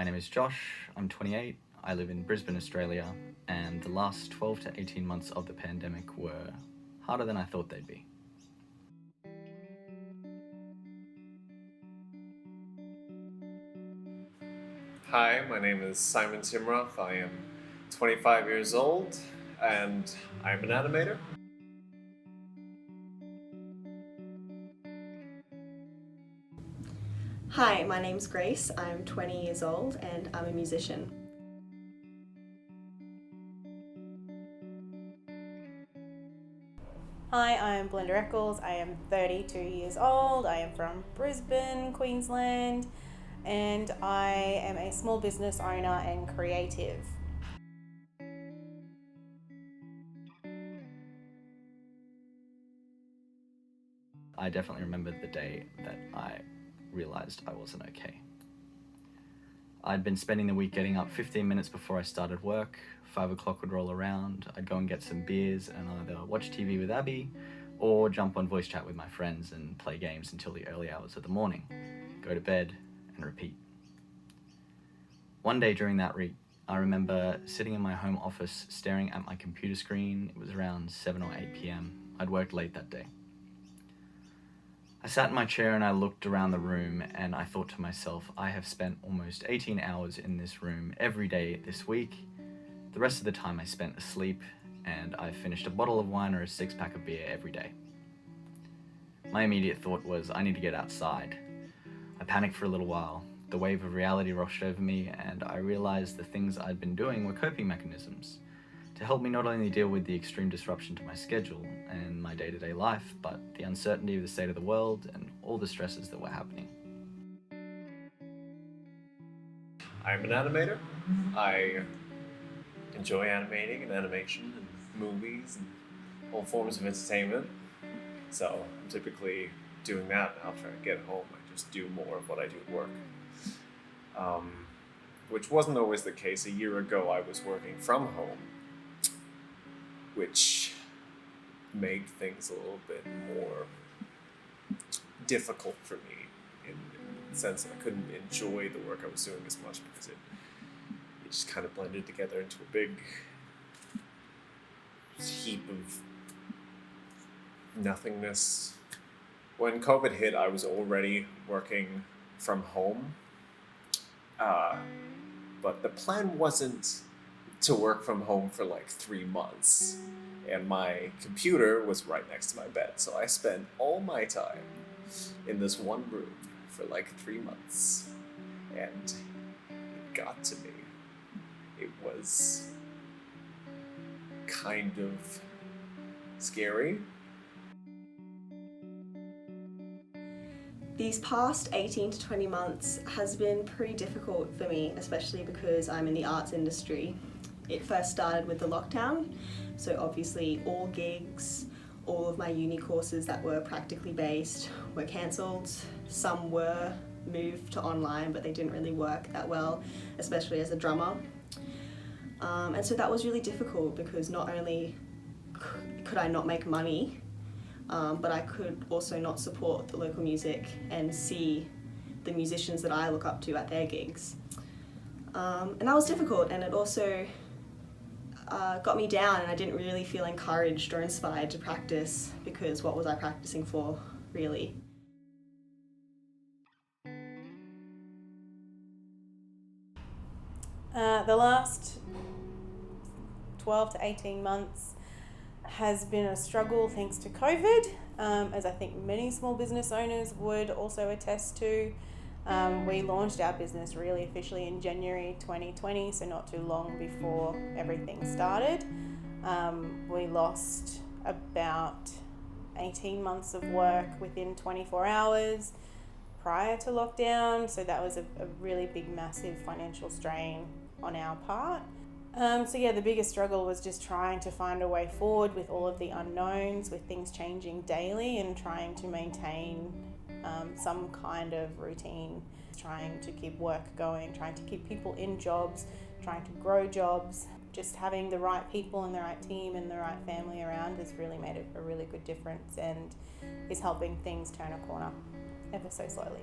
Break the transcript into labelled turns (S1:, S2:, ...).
S1: My name is Josh, I'm 28, I live in Brisbane, Australia, and the last 12 to 18 months of the pandemic were harder than I thought they'd be.
S2: Hi, my name is Simon Timroth. I am 25 years old and I'm an animator.
S3: Hi, my name's Grace. I'm 20 years old and I'm a musician.
S4: Hi, I'm Belinda Eccles. I am 32 years old. I am from Brisbane, Queensland, and I am a small business owner and creative.
S1: I definitely remember the day that I realized I wasn't okay. I'd been spending the week getting up 15 minutes before I started work. 5 o'clock would roll around, I'd go and get some beers and either watch TV with Abby or jump on voice chat with my friends and play games until the early hours of the morning, go to bed and repeat. One day during that week, I remember sitting in my home office staring at my computer screen. It was around 7 or 8 p.m. I'd worked late that day. I sat in my chair and I looked around the room and I thought to myself, I have spent almost 18 hours in this room every day this week. The rest of the time I spent asleep, and I finished a bottle of wine or a 6-pack of beer every day. My immediate thought was, I need to get outside. I panicked for a little while. The wave of reality rushed over me, and I realized the things I'd been doing were coping mechanisms to help me not only deal with the extreme disruption to my schedule and my day-to-day life, but the uncertainty of the state of the world and all the stresses that were happening.
S2: I'm an animator. I enjoy animating and animation and movies and all forms of entertainment. So I'm typically doing that, and after I get home, I just do more of what I do at work. Which wasn't always the case. A year ago, I was working from home, which made things a little bit more difficult for me in the sense that I couldn't enjoy the work I was doing as much because it just kind of blended together into a big heap of nothingness. When COVID hit, I was already working from home, but the plan wasn't to work from home for like 3 months, and my computer was right next to my bed, so I spent all my time in this one room for like 3 months, and it got to me. It was kind of scary.
S3: These past 18 to 20 months has been pretty difficult for me, especially because I'm in the arts industry. It first started with the lockdown, so obviously all gigs, all of my uni courses that were practically based were cancelled. Some were moved to online, but they didn't really work that well, especially as a drummer. And so that was really difficult because not only could I not make money, but I could also not support the local music and see the musicians that I look up to at their gigs. And that was difficult, and it also got me down, and I didn't really feel encouraged or inspired to practice because what was I practicing for, really?
S4: The last 12 to 18 months has been a struggle thanks to COVID, as I think many small business owners would also attest to. We launched our business really officially in January 2020, so not too long before everything started. We lost about 18 months of work within 24 hours prior to lockdown, so that was a really big, massive financial strain on our part. The biggest struggle was just trying to find a way forward with all of the unknowns, with things changing daily, and trying to maintain some kind of routine, trying to keep work going, trying to keep people in jobs, trying to grow jobs. Just having the right people and the right team and the right family around has really made a really good difference and is helping things turn a corner ever so slowly.